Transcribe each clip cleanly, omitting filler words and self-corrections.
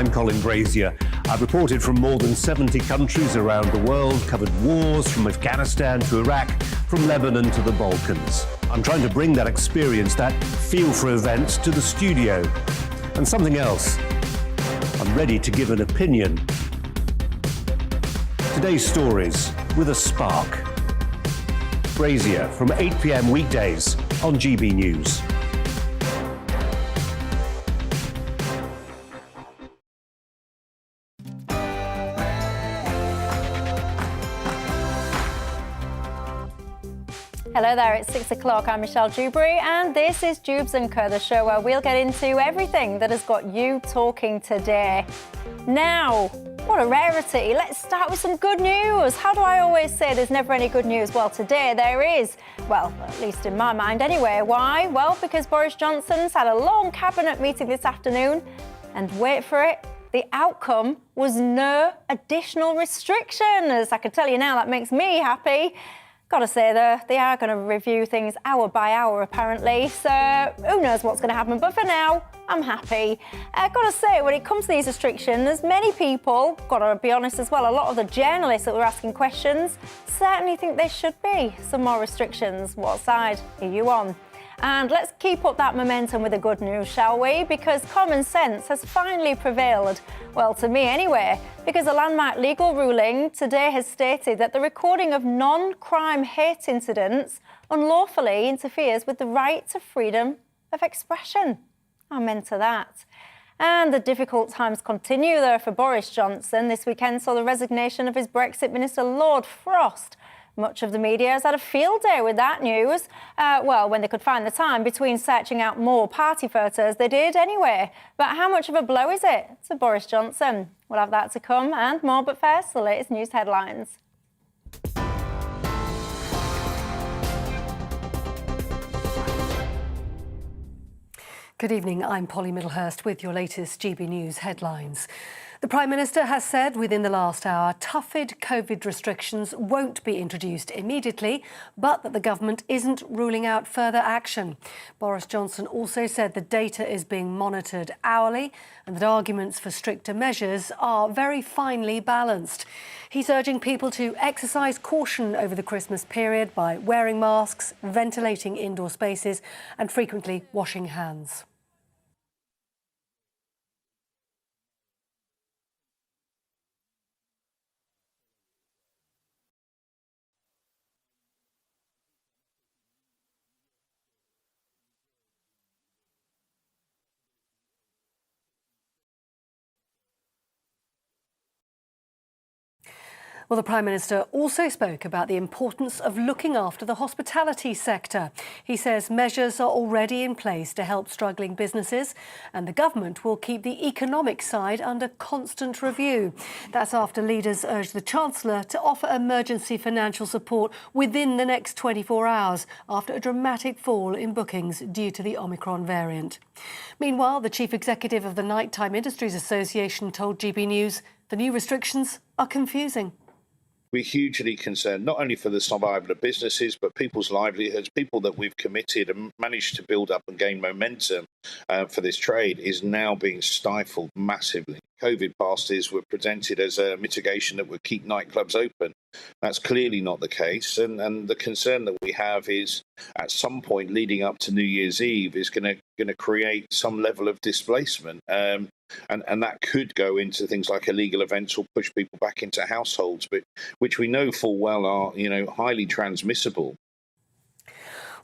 I'm Colin Brazier. I've reported from more than 70 countries around the world, covered wars from Afghanistan to Iraq, from Lebanon to the Balkans. I'm trying to bring that experience, that feel for events, to the studio. And something else. I'm ready to give an opinion. Today's stories with a spark. Brazier from 8 p.m. weekdays on GB News. Hello there, it's 6 o'clock. I'm Michelle Dewberry and this is Dewbs & Co, the show where we'll get into everything that has got you talking today. Now, what a rarity. Let's start with some good news. How do I always say there's never any good news? Well, today there is. Well, at least in my mind anyway. Why? Well, because Boris Johnson's had a long cabinet meeting this afternoon and wait for it, the outcome was no additional restrictions. I can tell you now that makes me happy. Got to say, though, they are going to review things hour by hour, apparently, so who knows what's going to happen. But for now, I'm happy. Got to say, when it comes to these restrictions, many people, got to be honest as well, a lot of the journalists that were asking questions certainly think there should be some more restrictions. What side are you on? And let's keep up that momentum with the good news, shall we? Because common sense has finally prevailed. Well, to me anyway, because a landmark legal ruling today has stated that the recording of non-crime hate incidents unlawfully interferes with the right to freedom of expression. Amen to that. And the difficult times continue, though, for Boris Johnson. This weekend saw the resignation of his Brexit Minister, Lord Frost. Much of the media has had a field day with that news. Well, when they could find the time between searching out more party photos, they did anyway. But how much of a blow is it to Boris Johnson? We'll have that to come and more, but first, the latest news headlines. Good evening, I'm Polly Middlehurst with your latest GB News headlines. The Prime Minister has said within the last hour toughened COVID restrictions won't be introduced immediately, but that the government isn't ruling out further action. Boris Johnson also said the data is being monitored hourly and that arguments for stricter measures are very finely balanced. He's urging people to exercise caution over the Christmas period by wearing masks, ventilating indoor spaces and frequently washing hands. Well, the Prime Minister also spoke about the importance of looking after the hospitality sector. He says measures are already in place to help struggling businesses and the government will keep the economic side under constant review. That's after leaders urged the Chancellor to offer emergency financial support within the next 24 hours after a dramatic fall in bookings due to the Omicron variant. Meanwhile, the Chief Executive of the Nighttime Industries Association told GB News the new restrictions are confusing. We're hugely concerned, not only for the survival of businesses, but people's livelihoods. People that we've committed and managed to build up and gain momentum for this trade is now being stifled massively. COVID passes were presented as a mitigation that would keep nightclubs open. That's clearly not the case. And the concern that we have is at some point leading up to New Year's Eve is going to create some level of displacement. And that could go into things like illegal events or push people back into households, but which we know full well are, highly transmissible.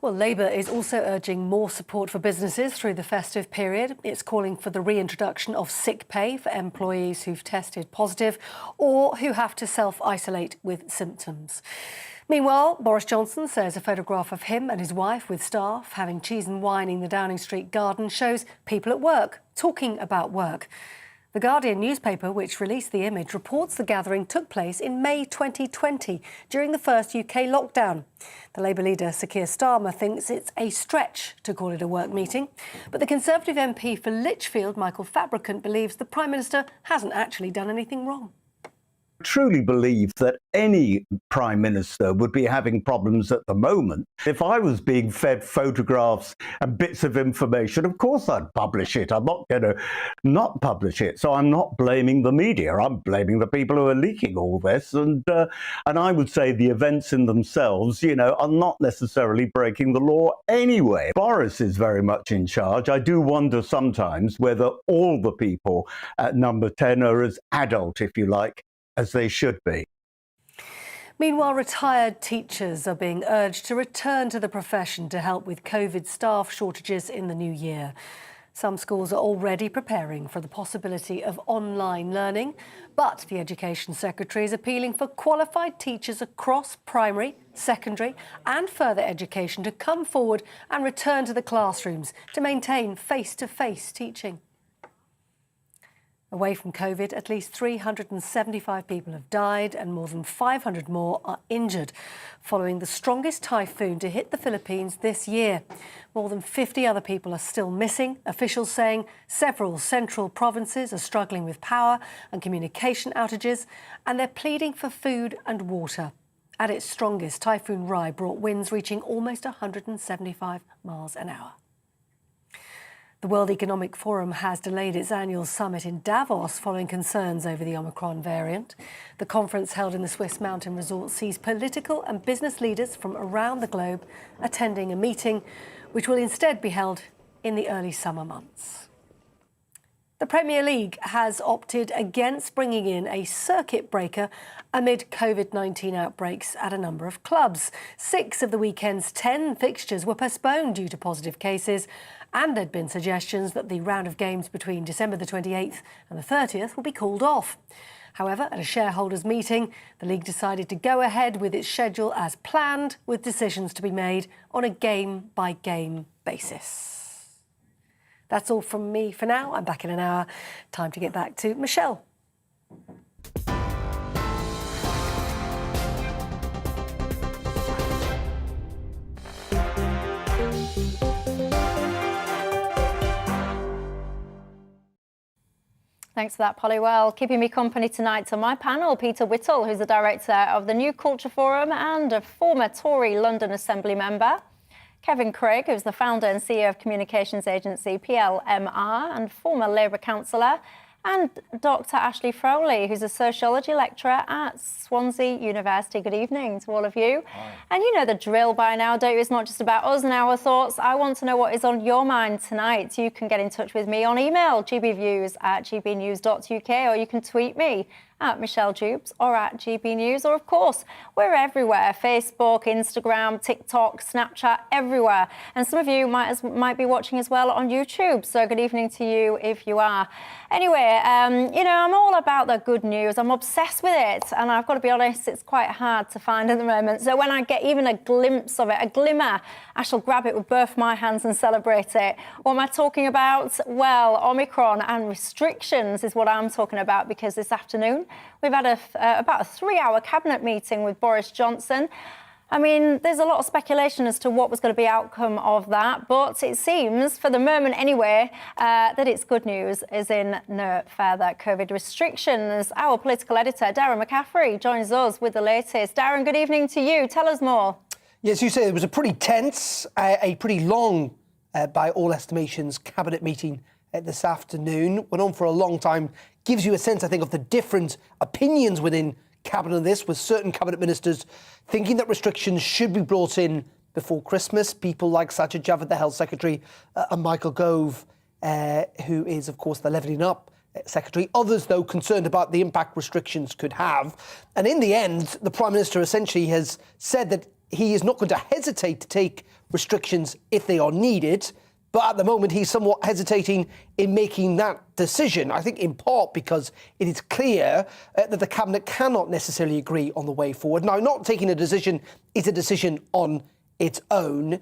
Well, Labour is also urging more support for businesses through the festive period. It's calling for the reintroduction of sick pay for employees who've tested positive or who have to self-isolate with symptoms. Meanwhile, Boris Johnson says a photograph of him and his wife with staff having cheese and wine in the Downing Street garden shows people at work talking about work. The Guardian newspaper, which released the image, reports the gathering took place in May 2020 during the first UK lockdown. The Labour leader, Sir Keir Starmer, thinks it's a stretch to call it a work meeting. But the Conservative MP for Lichfield, Michael Fabricant, believes the Prime Minister hasn't actually done anything wrong. truly believe that any Prime Minister would be having problems at the moment. If I was being fed photographs and bits of information, of course I'd publish it. I'm not going to not publish it. So I'm not blaming the media. I'm blaming the people who are leaking all this. And I would say the events in themselves, are not necessarily breaking the law anyway. Boris is very much in charge. I do wonder sometimes whether all the people at number 10 are as adult, if you like, as they should be. Meanwhile, retired teachers are being urged to return to the profession to help with COVID staff shortages in the new year. Some schools are already preparing for the possibility of online learning, but the Education Secretary is appealing for qualified teachers across primary, secondary and further education to come forward and return to the classrooms to maintain face-to-face teaching. Away from COVID, at least 375 people have died and more than 500 more are injured following the strongest typhoon to hit the Philippines this year. More than 50 other people are still missing, officials saying several central provinces are struggling with power and communication outages, and they're pleading for food and water. At its strongest, Typhoon Rai brought winds reaching almost 175 miles an hour. The World Economic Forum has delayed its annual summit in Davos following concerns over the Omicron variant. The conference held in the Swiss mountain resort sees political and business leaders from around the globe attending a meeting which will instead be held in the early summer months. The Premier League has opted against bringing in a circuit breaker amid COVID-19 outbreaks at a number of clubs. 6 of the weekend's 10 fixtures were postponed due to positive cases, and there'd been suggestions that the round of games between December the 28th and the 30th will be called off. However, at a shareholders' meeting, the league decided to go ahead with its schedule as planned, with decisions to be made on a game-by-game basis. That's all from me for now. I'm back in an hour. Time to get back to Michelle. Thanks for that, Polly. Well, keeping me company tonight to my panel, Peter Whittle, who's the director of the New Culture Forum and a former Tory London Assembly member. Kevin Craig, who's the founder and CEO of communications agency PLMR and former Labour councillor. And Dr. Ashley Frawley, who's a sociology lecturer at Swansea University. Good evening to all of you. Hi. And you know the drill by now, don't you? It's not just about us and our thoughts. I want to know what is on your mind tonight. You can get in touch with me on email, gbviews@gbnews.uk, or you can tweet me at Michelle Dewbs or at GB News, or of course, we're everywhere. Facebook, Instagram, TikTok, Snapchat, everywhere. And some of you might be watching as well on YouTube. So good evening to you if you are. Anyway, I'm all about the good news. I'm obsessed with it. And I've got to be honest, it's quite hard to find at the moment. So when I get even a glimpse of it, a glimmer, I shall grab it with both my hands and celebrate it. What am I talking about? Well, Omicron and restrictions is what I'm talking about, because this afternoon we've had about a 3-hour cabinet meeting with Boris Johnson. I mean, there's a lot of speculation as to what was going to be the outcome of that, but it seems, for the moment anyway, that it's good news, as in no further COVID restrictions. Our political editor, Darren McCaffrey, joins us with the latest. Darren, good evening to you. Tell us more. Yes, you say it was a pretty tense, a pretty long, by all estimations, cabinet meeting this afternoon. Went on for a long time. Gives you a sense, I think, of the different opinions within cabinet on this, with certain cabinet ministers thinking that restrictions should be brought in before Christmas. People like Sajid Javid, the health secretary, and Michael Gove, who is, of course, the Levelling Up secretary. Others, though, concerned about the impact restrictions could have. And in the end, the Prime Minister essentially has said that he is not going to hesitate to take restrictions if they are needed. But at the moment, he's somewhat hesitating in making that decision, I think in part because it is clear that the Cabinet cannot necessarily agree on the way forward. Now, not taking a decision is a decision on its own.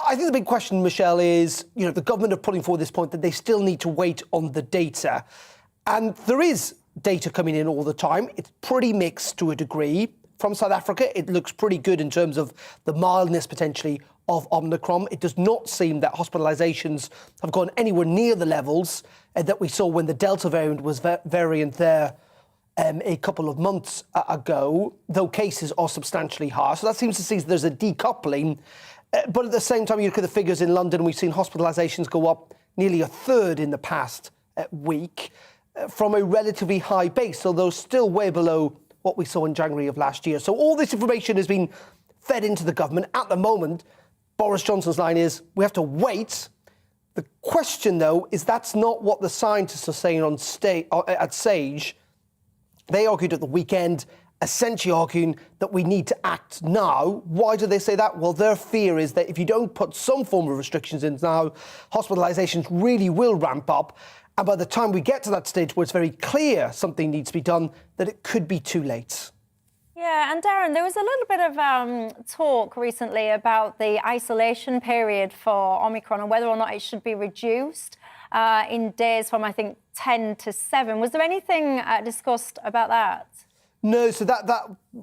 I think the big question, Michelle, is, the government are putting forward this point that they still need to wait on the data. And there is data coming in all the time. It's pretty mixed to a degree. From South Africa, it looks pretty good in terms of the mildness, potentially, of Omicron. It does not seem that hospitalisations have gone anywhere near the levels that we saw when the Delta variant was variant there a couple of months ago, though cases are substantially higher. So that seems to see there's a decoupling. But at the same time, you look at the figures in London, we've seen hospitalisations go up nearly a third in the past week from a relatively high base, although still way below what we saw in January of last year. So all this information has been fed into the government. At the moment, Boris Johnson's line is, we have to wait. The question, though, is that's not what the scientists are saying on at SAGE. They argued at the weekend, essentially arguing that we need to act now. Why do they say that? Well, their fear is that if you don't put some form of restrictions in now, hospitalisations really will ramp up. And by the time we get to that stage where it's very clear something needs to be done, that it could be too late. Yeah, and Darren, there was a little bit of talk recently about the isolation period for Omicron and whether or not it should be reduced in days from, I think, 10 to 7. Was there anything discussed about that? No, so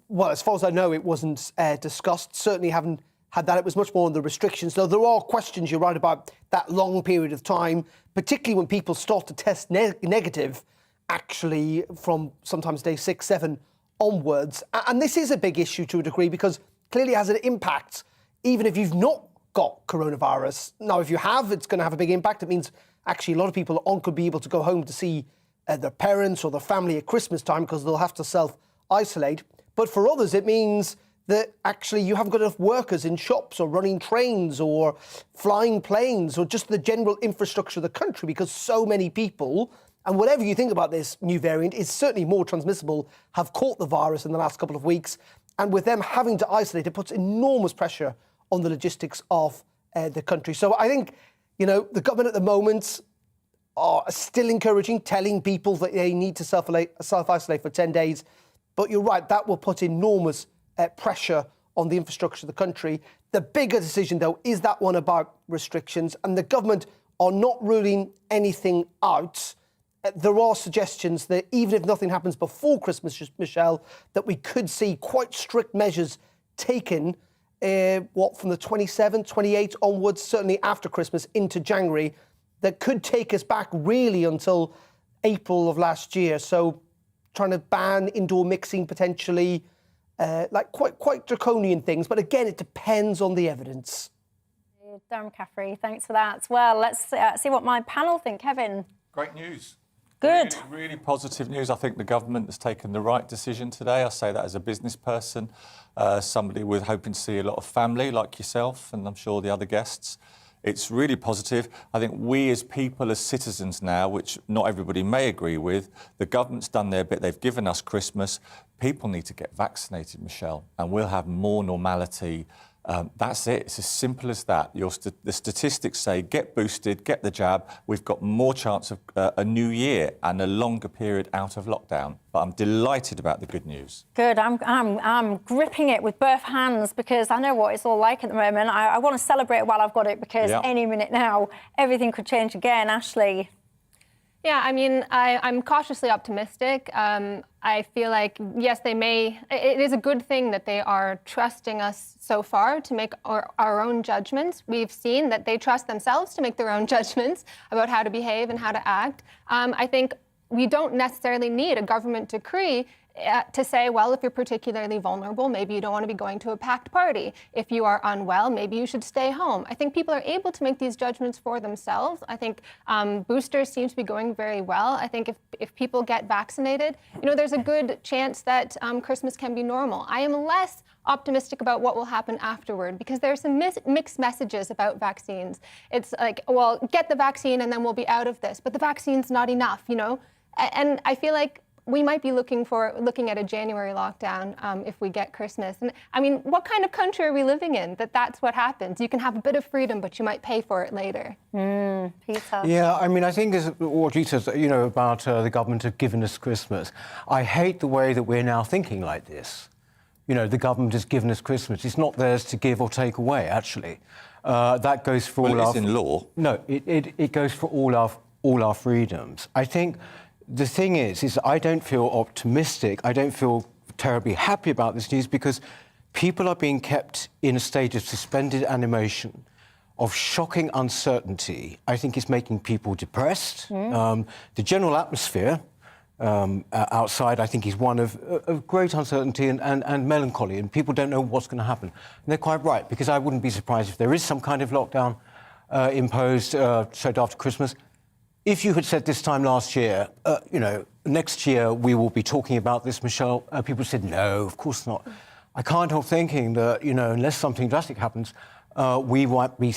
well, as far as I know, it wasn't discussed. Certainly haven't had that. It was much more on the restrictions. Though there are questions, you're right, about that long period of time, particularly when people start to test negative, actually, from sometimes day 6, 7 onwards. And this is a big issue to a degree because clearly it has an impact, even if you've not got coronavirus. Now, if you have, it's going to have a big impact. It means actually a lot of people aren't going to be able to go home to see their parents or their family at Christmas time because they'll have to self-isolate. But for others, it means that actually you haven't got enough workers in shops or running trains or flying planes or just the general infrastructure of the country because so many people, and whatever you think about this new variant, is certainly more transmissible, have caught the virus in the last couple of weeks. And with them having to isolate, it puts enormous pressure on the logistics of the country. So I think, you know, the government at the moment are still encouraging, telling people that they need to self-isolate for 10 days. But you're right, that will put enormous pressure on the infrastructure of the country. The bigger decision, though, is that one about restrictions. And the government are not ruling anything out. There are suggestions that even if nothing happens before Christmas, Michelle, that we could see quite strict measures taken, from the 27th, 28th onwards, certainly after Christmas into January, that could take us back really until April of last year. So trying to ban indoor mixing potentially, like quite draconian things. But again, it depends on the evidence. Darren McCaffrey, thanks for that. Well, let's see what my panel think. Kevin? Great news. Good. Really positive news. I think the government has taken the right decision today. I say that as a business person, somebody with hoping to see a lot of family like yourself and I'm sure the other guests. It's really positive. I think we as people, as citizens now, which not everybody may agree with, the government's done their bit. They've given us Christmas. People need to get vaccinated, Michelle, and we'll have more normality. That's it. It's as simple as that. The statistics say get boosted, get the jab. We've got more chance of a new year and a longer period out of lockdown. But I'm delighted about the good news. Good. I'm gripping it with both hands because I know what it's all like at the moment. I want to celebrate while I've got it because any minute now everything could change again. Ashley. Yeah, I mean, I'm cautiously optimistic. I feel like, yes, it is a good thing that they are trusting us so far to make our own judgments. We've seen that they trust themselves to make their own judgments about how to behave and how to act. I think we don't necessarily need a government decree to say, well, if you're particularly vulnerable, maybe you don't want to be going to a packed party. If you are unwell, maybe you should stay home. I think people are able to make these judgments for themselves. I think boosters seem to be going very well. I think if people get vaccinated, you know, there's a good chance that Christmas can be normal. I am less optimistic about what will happen afterward because there are some mixed messages about vaccines. It's like, well, get the vaccine and then we'll be out of this. But the vaccine's not enough, you know? And I feel like we might be looking at a January lockdown if we get Christmas. And I mean, what kind of country are we living in that's what happens? You can have a bit of freedom, but you might pay for it later. Peter. Yeah, I mean, I think as what you said, you know, about the government have given us Christmas. I hate the way that we're now thinking like this. You know, the government has given us Christmas. It's not theirs to give or take away, actually. That goes for all our... it's in law. No, it goes for all our freedoms. I think the thing is I don't feel optimistic. I don't feel terribly happy about this news because people are being kept in a state of suspended animation, of shocking uncertainty. I think it's making people depressed. The general atmosphere outside, I think, is one of great uncertainty and melancholy, and people don't know what's going to happen. And they're quite right, because I wouldn't be surprised if there is some kind of lockdown imposed straight after Christmas. If you had said this time last year, next year we will be talking about this, Michelle, people said, no, of course not. I can't help thinking that, unless something drastic happens, we might be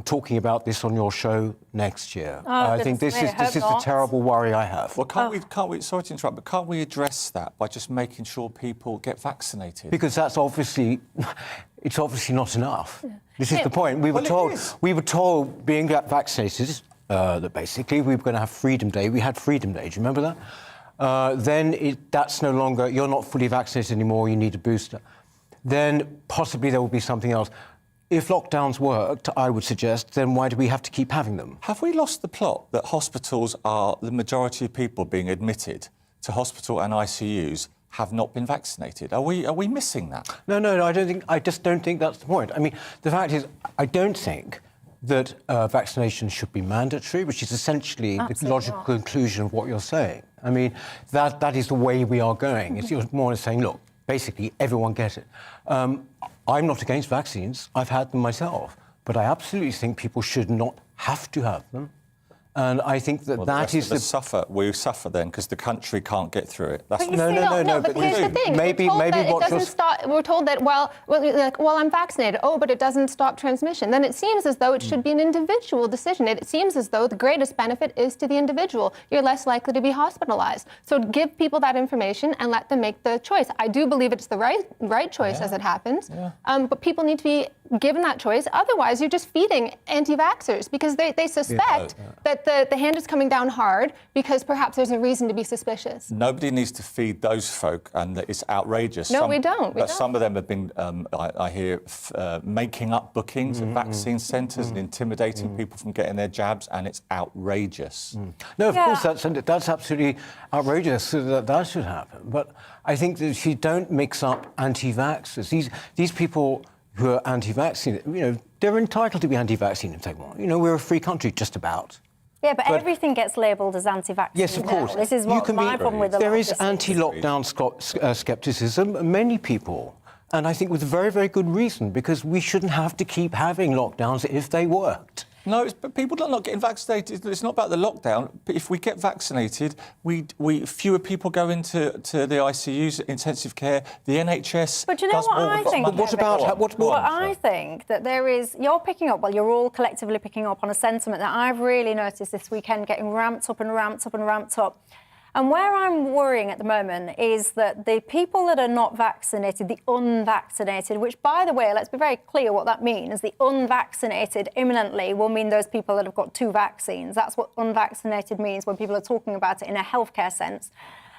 talking about this on your show next year. I think this is the terrible worry I have. Well, can't we? Sorry to interrupt, but can't we address that by just making sure people get vaccinated? Because it's obviously not enough. Yeah. This is the point. We were told being vaccinated that basically we were going to have Freedom Day. We had Freedom Day. Do you remember that? Then that's no longer. You're not fully vaccinated anymore. You need a booster. Then possibly there will be something else. If lockdowns worked, I would suggest, then why do we have to keep having them? Have we lost the plot that hospitals are the majority of people being admitted to hospital and ICUs have not been vaccinated? Are we missing that? No, I just don't think that's the point. I mean, the fact is, I don't think that vaccination should be mandatory, which is essentially the logical conclusion of what you're saying. I mean, that is the way we are going. It's more or less saying, look, basically everyone get it. I'm not against vaccines. I've had them myself. But I absolutely think people should not have to have them. And I think that we suffer then because the country can't get through it. That's no. But here's the thing. We're told that I'm vaccinated. Oh, but it doesn't stop transmission. Then it seems as though it should be an individual decision. It seems as though the greatest benefit is to the individual. You're less likely to be hospitalized. So give people that information and let them make the choice. I do believe it's the right choice as it happens. Yeah. But people need to be given that choice. Otherwise, you're just feeding anti-vaxxers because they suspect that the hand is coming down hard because perhaps there's a reason to be suspicious. Nobody needs to feed those folk, and it's outrageous. No, we don't. Some of them have been, I hear, making up bookings at vaccine centres and intimidating people from getting their jabs, and it's outrageous. No, of course, that's absolutely outrageous that should happen. But I think that if you don't mix up anti-vaxxers, these people who are anti-vaccine, they're entitled to be anti-vaccine if they want. We're a free country, just about. Yeah, but everything gets labelled as anti-vaccine. Yes, of course. This is what my problem with there is anti-lockdown scepticism. Many people, and I think with very, very good reason, because we shouldn't have to keep having lockdowns if they worked. No, but people are not getting vaccinated. It's not about the lockdown. But if we get vaccinated, fewer people go into the ICUs, intensive care, the NHS. But do you know what I think? But what about what? I think that there is. You're all collectively picking up on a sentiment that I've really noticed this weekend, getting ramped up and ramped up and ramped up. And where I'm worrying at the moment is that the people that are not vaccinated, the unvaccinated, which, by the way, let's be very clear what that means. The unvaccinated imminently will mean those people that have got 2 vaccines. That's what unvaccinated means when people are talking about it in a healthcare sense.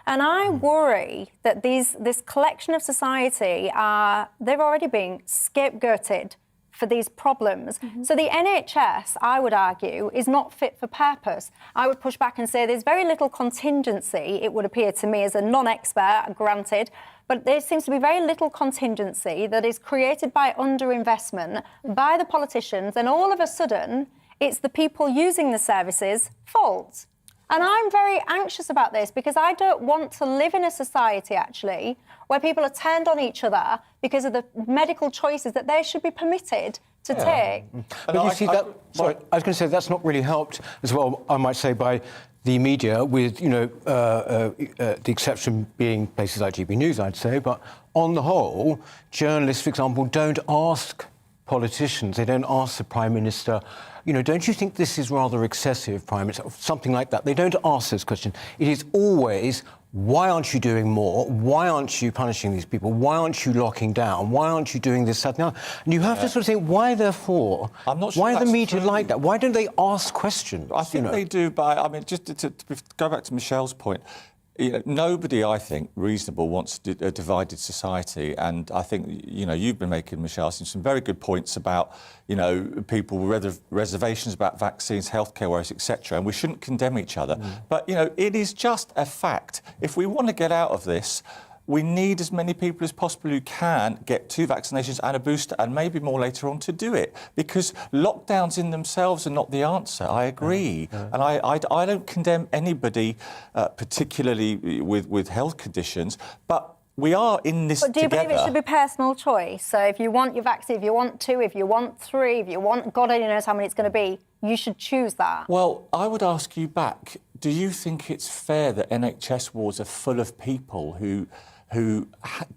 And I worry that this collection of society they're already being scapegoated for these problems. So the NHS, I would argue, is not fit for purpose. I would push back and say there's very little contingency, it would appear to me as a non-expert, granted, but there seems to be very little contingency that is created by underinvestment by the politicians, and all of a sudden, it's the people using the services' fault. And I'm very anxious about this because I don't want to live in a society, actually, where people are turned on each other because of the medical choices that they should be permitted to take. But you see, I was going to say that's not really helped as well, I might say, by the media, with, the exception being places like GB News, I'd say. But on the whole, journalists, for example, don't ask politicians, they don't ask the Prime Minister, don't you think this is rather excessive, Prime Minister? Something like that. They don't ask those questions. It is always, why aren't you doing more? Why aren't you punishing these people? Why aren't you locking down? Why aren't you doing this, that, and and you have to sort of say, why, therefore? I'm not sure why are the media like that? Why don't they ask questions? I think they do just to go back to Michelle's point, nobody, I think, reasonable wants a divided society, and I think, you've been making, Michelle, some very good points about, people with reservations about vaccines, healthcare workers, etc., and we shouldn't condemn each other. But, it is just a fact. If we want to get out of this, we need as many people as possible who can get 2 vaccinations and a booster, and maybe more later on, to do it. Because lockdowns in themselves are not the answer. I agree. And I don't condemn anybody, particularly with health conditions, but we are in this But do you together. believe it should be personal choice? So if you want your vaccine, if you want 2, if you want 3, if you want, God only knows how many it's going to be, you should choose that. Well, I would ask you back, do you think it's fair that NHS wards are full of people who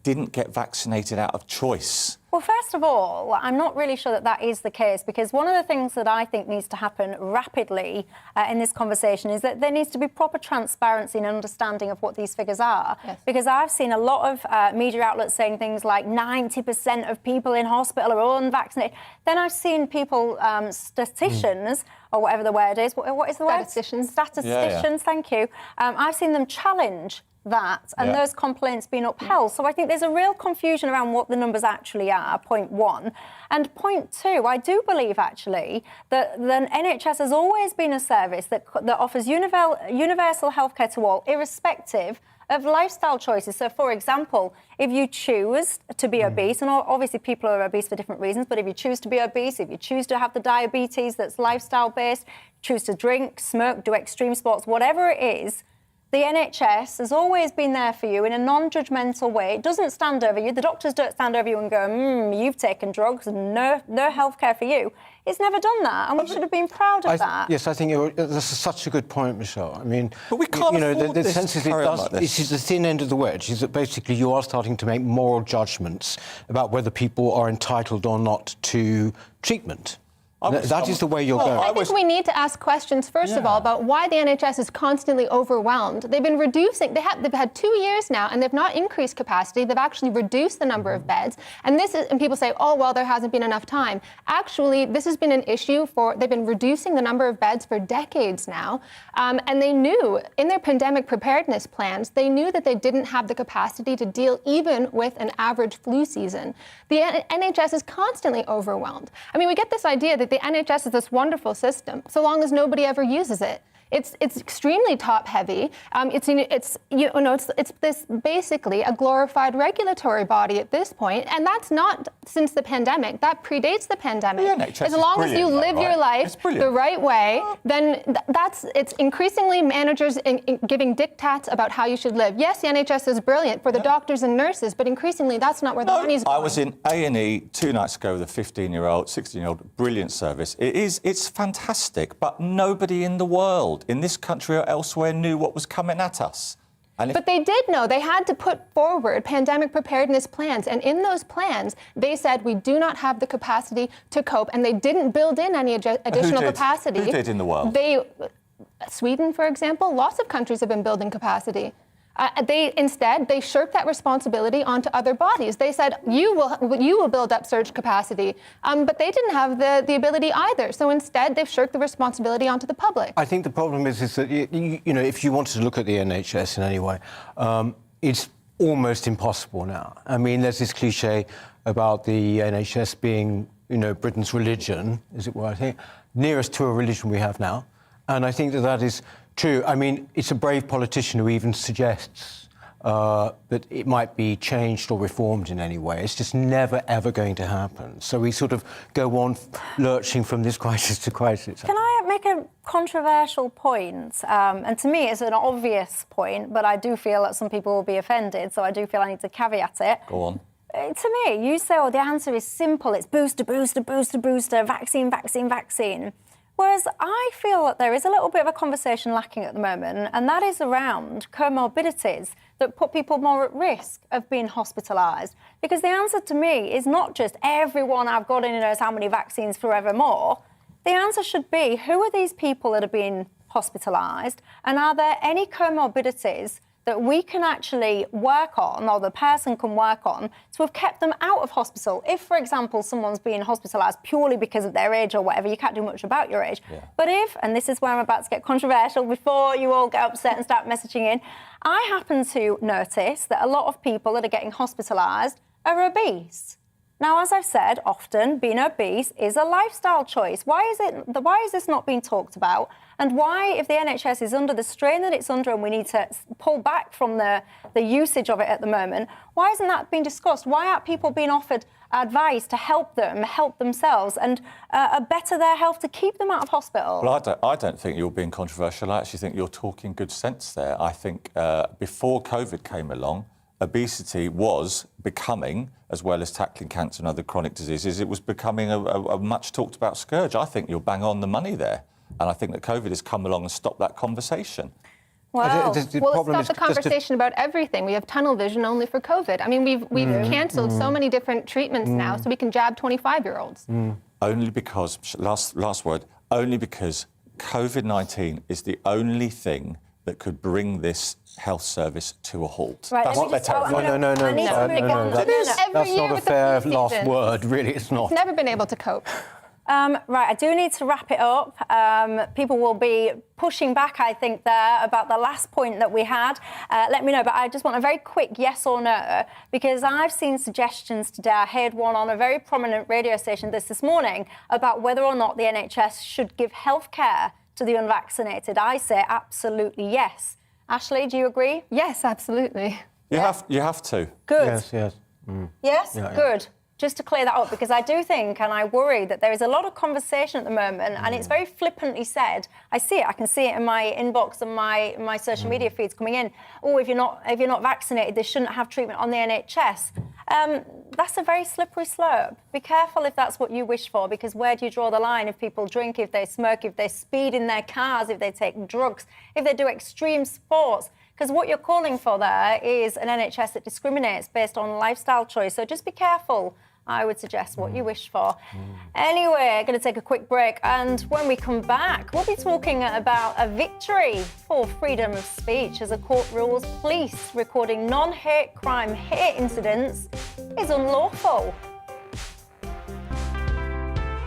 didn't get vaccinated out of choice? Well, first of all, I'm not really sure that is the case, because one of the things that I think needs to happen rapidly in this conversation is that there needs to be proper transparency and understanding of what these figures are. Yes. Because I've seen a lot of media outlets saying things like 90% of people in hospital are unvaccinated. Then I've seen people, statisticians, or whatever the word is. What is the word? Statisticians. Statisticians, thank you. I've seen them challenge that and those complaints being upheld. So I think there's a real confusion around what the numbers actually are, point one. And point two, I do believe actually that the NHS has always been a service that offers universal healthcare to all, irrespective of lifestyle choices. So, for example, if you choose to be obese, and obviously people are obese for different reasons, but if you choose to be obese, if you choose to have the diabetes that's lifestyle-based, choose to drink, smoke, do extreme sports, whatever it is, the NHS has always been there for you in a non-judgmental way. It doesn't stand over you. The doctors don't stand over you and go, you've taken drugs and no healthcare for you. It's never done that, and we should have been proud of that. Yes, I think that's such a good point, Michelle. I mean, but we can't afford the this sense to is it carry on does, like this. this is the thin end of the wedge, is that basically you are starting to make moral judgments about whether people are entitled or not to treatment. That is the way you're going. I think we need to ask questions, first of all, about why the NHS is constantly overwhelmed. They've been reducing, they've had 2 years now, and they've not increased capacity. They've actually reduced the number of beds. And people say, oh, well, there hasn't been enough time. Actually, this has been an issue they've been reducing the number of beds for decades now. And they knew, in their pandemic preparedness plans, they knew that they didn't have the capacity to deal even with an average flu season. The NHS is constantly overwhelmed. I mean, we get this idea that the NHS is this wonderful system, so long as nobody ever uses it. It's extremely top-heavy. It's this basically a glorified regulatory body at this point, and that's not since the pandemic. That predates the pandemic. The NHS as long as you live your life the right way, then it's increasingly managers giving diktats about how you should live. Yes, the NHS is brilliant for the doctors and nurses, but increasingly that's not where the money's going. I was in A&E 2 nights ago with a 15-year-old, 16-year-old, brilliant service. It's fantastic, but nobody in the world, in this country or elsewhere, knew what was coming at us. But they did know. They had to put forward pandemic preparedness plans. And in those plans, they said we do not have the capacity to cope. And they didn't build in any additional capacity. Who did in the world? Sweden, for example, lots of countries have been building capacity. Instead, they shirked that responsibility onto other bodies. They said, you will build up surge capacity. But they didn't have the ability either. So instead, they've shirked the responsibility onto the public. I think the problem is that, if you wanted to look at the NHS in any way, it's almost impossible now. I mean, there's this cliche about the NHS being, Britain's religion, as it were, I think, nearest to a religion we have now. And I think that is true. I mean, it's a brave politician who even suggests that it might be changed or reformed in any way. It's just never, ever going to happen. So we sort of go on lurching from this crisis to crisis. Can I make a controversial point? And to me, it's an obvious point, but I do feel that some people will be offended, so I do feel I need to caveat it. Go on. To me, you say, the answer is simple. It's booster, booster, booster, booster, vaccine, vaccine, vaccine. Whereas I feel that there is a little bit of a conversation lacking at the moment, and that is around comorbidities that put people more at risk of being hospitalised. Because the answer to me is not just everyone I've got in knows how many vaccines forevermore. The answer should be, who are these people that are being hospitalised, and are there any comorbidities that we can actually work on, or the person can work on, to have kept them out of hospital. If, for example, someone's being hospitalised purely because of their age or whatever, you can't do much about your age. Yeah. But if, and this is where I'm about to get controversial before you all get upset and start messaging in, I happen to notice that a lot of people that are getting hospitalised are obese. Now, as I've said often, being obese is a lifestyle choice. Why is this not being talked about? And why, if the NHS is under the strain that it's under and we need to pull back from the usage of it at the moment, why isn't that being discussed? Why aren't people being offered advice to help themselves and better their health to keep them out of hospital? Well, I don't think you're being controversial. I actually think you're talking good sense there. I think before COVID came along, obesity was becoming, as well as tackling cancer and other chronic diseases, it was becoming a much talked about scourge. I think you're bang on the money there. And I think that COVID has come along and stopped that conversation. Wow. Well, it's stopped the conversation about everything. We have tunnel vision only for COVID. I mean, we've cancelled so many different treatments now so we can jab 25-year-olds. Only because, last word, only because COVID-19 is the only thing that could bring this health service to a halt. Right, That's what they're terrified. No. That's not a fair last word, really. It's not. It's never been able to cope. Right, I do need to wrap it up. People will be pushing back, I think, there about the last point that we had. Let me know, but I just want a very quick yes or no, because I've seen suggestions today. I heard one on a very prominent radio station this morning about whether or not the NHS should give healthcare to the unvaccinated. I say absolutely yes. Ashley, do you agree? Yes, absolutely. You have to. Good. Yes. Yes? Yeah. Good. Just to clear that up, because I do think, and I worry, that there is a lot of conversation at the moment, and it's very flippantly said. I can see it in my inbox and my social media feeds coming in. Oh, if you're not vaccinated, they shouldn't have treatment on the NHS. That's a very slippery slope. Be careful if that's what you wish for, because where do you draw the line? If people drink, if they smoke, if they speed in their cars, if they take drugs, if they do extreme sports. Because what you're calling for there is an NHS that discriminates based on lifestyle choice. So just be careful, I would suggest, what you wish for. Anyway, going to take a quick break. And when we come back, we'll be talking about a victory for freedom of speech as a court rules police recording non-hate crime hate incidents is unlawful.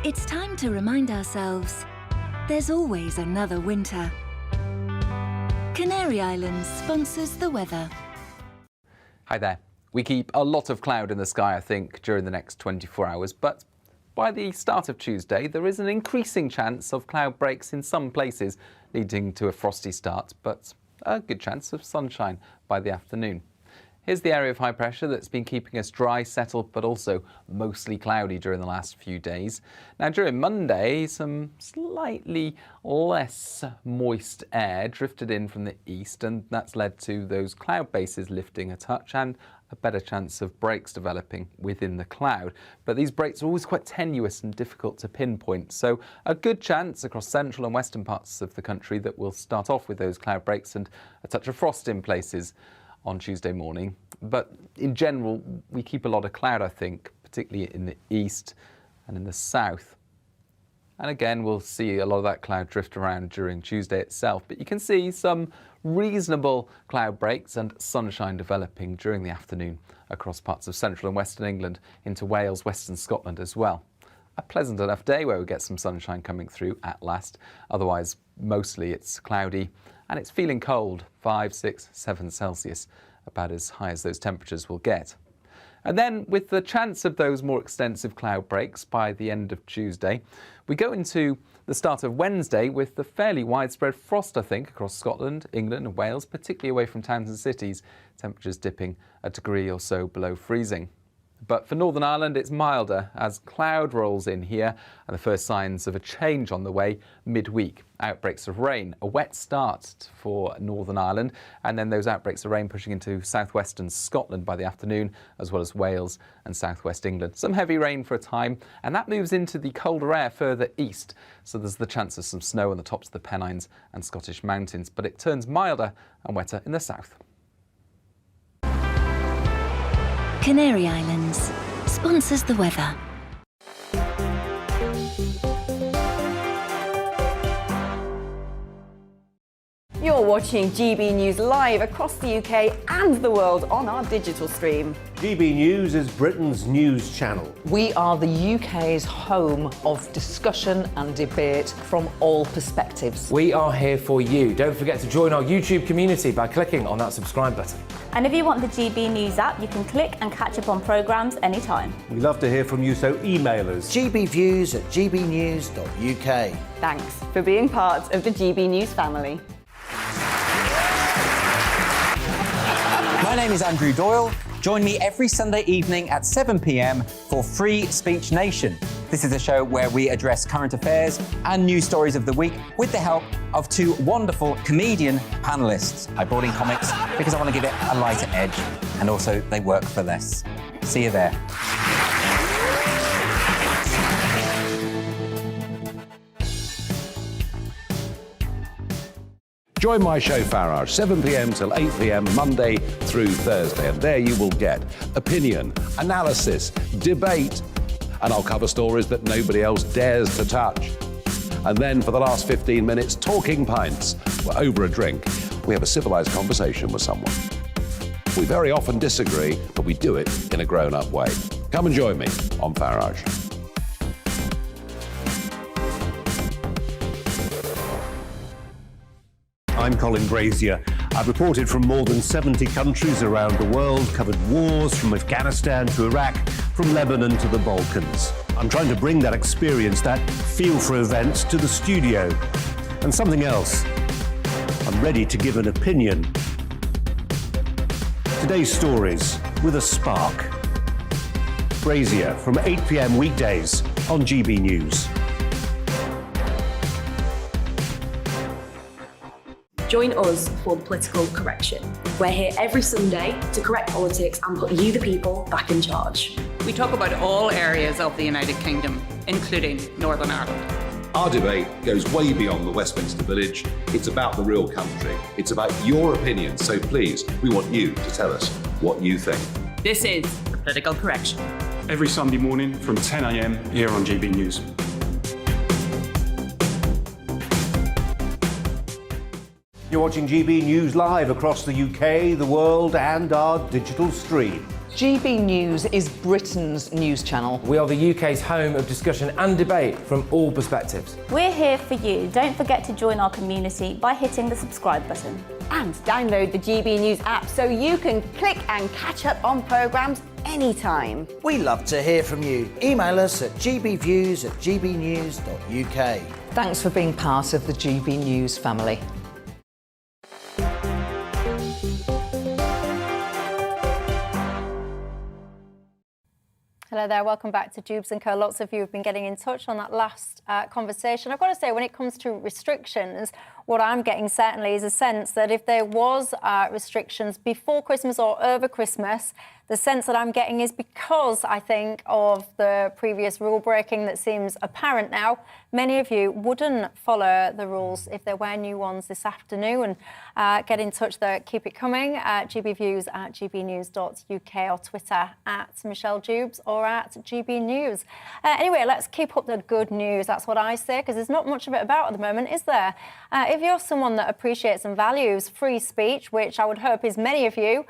It's time to remind ourselves there's always another winter. Canary Islands sponsors the weather. Hi there. We keep a lot of cloud in the sky, I think, during the next 24 hours, but by the start of Tuesday, there is an increasing chance of cloud breaks in some places, leading to a frosty start, but a good chance of sunshine by the afternoon. Here's the area of high pressure that's been keeping us dry, settled, but also mostly cloudy during the last few days. Now, during Monday, some slightly less moist air drifted in from the east, and that's led to those cloud bases lifting a touch and a better chance of breaks developing within the cloud. But these breaks are always quite tenuous and difficult to pinpoint, so a good chance across central and western parts of the country that we'll start off with those cloud breaks and a touch of frost in places on Tuesday morning. But in general, we keep a lot of cloud, I think, particularly in the east and in the south. And again, we'll see a lot of that cloud drift around during Tuesday itself. But you can see some reasonable cloud breaks and sunshine developing during the afternoon across parts of central and western England into Wales, western Scotland as well. A pleasant enough day where we get some sunshine coming through at last. Otherwise, mostly it's cloudy and it's feeling cold, 5, 6, 7 Celsius, about as high as those temperatures will get. And then with the chance of those more extensive cloud breaks by the end of Tuesday, we go into the start of Wednesday with the fairly widespread frost, I think, across Scotland, England and Wales, particularly away from towns and cities, temperatures dipping a degree or so below freezing. But for Northern Ireland, it's milder as cloud rolls in here and the first signs of a change on the way midweek. Outbreaks of rain, a wet start for Northern Ireland, and then those outbreaks of rain pushing into southwestern Scotland by the afternoon, as well as Wales and southwest England. Some heavy rain for a time, and that moves into the colder air further east. So there's the chance of some snow on the tops of the Pennines and Scottish mountains, but it turns milder and wetter in the south. Canary Islands sponsors the weather. You're watching GB News live across the UK and the world on our digital stream. GB News is Britain's news channel. We are the UK's home of discussion and debate from all perspectives. We are here for you. Don't forget to join our YouTube community by clicking on that subscribe button. And if you want the GB News app, you can click and catch up on programmes anytime. We love to hear from you, so email us. gbviews@gbnews.uk. Thanks for being part of the GB News family. My name is Andrew Doyle. Join me every Sunday evening at 7 p.m. for Free Speech Nation. This is a show where we address current affairs and news stories of the week with the help of two wonderful comedian panellists. I brought in comics because I want to give it a lighter edge, and also they work for less. See you there. Join my show Farage, 7 p.m. till 8 p.m. Monday through Thursday, and there you will get opinion, analysis, debate, and I'll cover stories that nobody else dares to touch. And then for the last 15 minutes, talking pints. We're over a drink. We have a civilised conversation with someone. We very often disagree, but we do it in a grown-up way. Come and join me on Farage. I'm Colin Brazier. I've reported from more than 70 countries around the world, covered wars from Afghanistan to Iraq, from Lebanon to the Balkans. I'm trying to bring that experience, that feel for events, to the studio. And something else, I'm ready to give an opinion. Today's stories with a spark. Brazier from 8 p.m. weekdays on GB News. Join us for Political Correction. We're here every Sunday to correct politics and put you, the people, back in charge. We talk about all areas of the United Kingdom, including Northern Ireland. Our debate goes way beyond the Westminster Village. It's about the real country. It's about your opinion. So please, we want you to tell us what you think. This is Political Correction. Every Sunday morning from 10 a.m. here on GB News. You're watching GB News live across the UK, the world, and our digital stream. GB News is Britain's news channel. We are the UK's home of discussion and debate from all perspectives. We're here for you. Don't forget to join our community by hitting the subscribe button. And download the GB News app so you can click and catch up on programmes anytime. We love to hear from you. Email us at gbviews@gbnews.uk. Thanks for being part of the GB News family. Hello there, welcome back to Dewbs & Co. Lots of you have been getting in touch on that last conversation. I've got to say, when it comes to restrictions, what I'm getting certainly is a sense that if there was restrictions before Christmas or over Christmas, the sense that I'm getting is because, I think, of the previous rule breaking that seems apparent now, many of you wouldn't follow the rules if there were new ones this afternoon. Get in touch there, keep it coming, gbviews@gbnews.uk or Twitter @MichelleDewbs or @GBNews. Anyway, let's keep up the good news. That's what I say, because there's not much of it about at the moment, is there? If you're someone that appreciates and values free speech, which I would hope is many of you,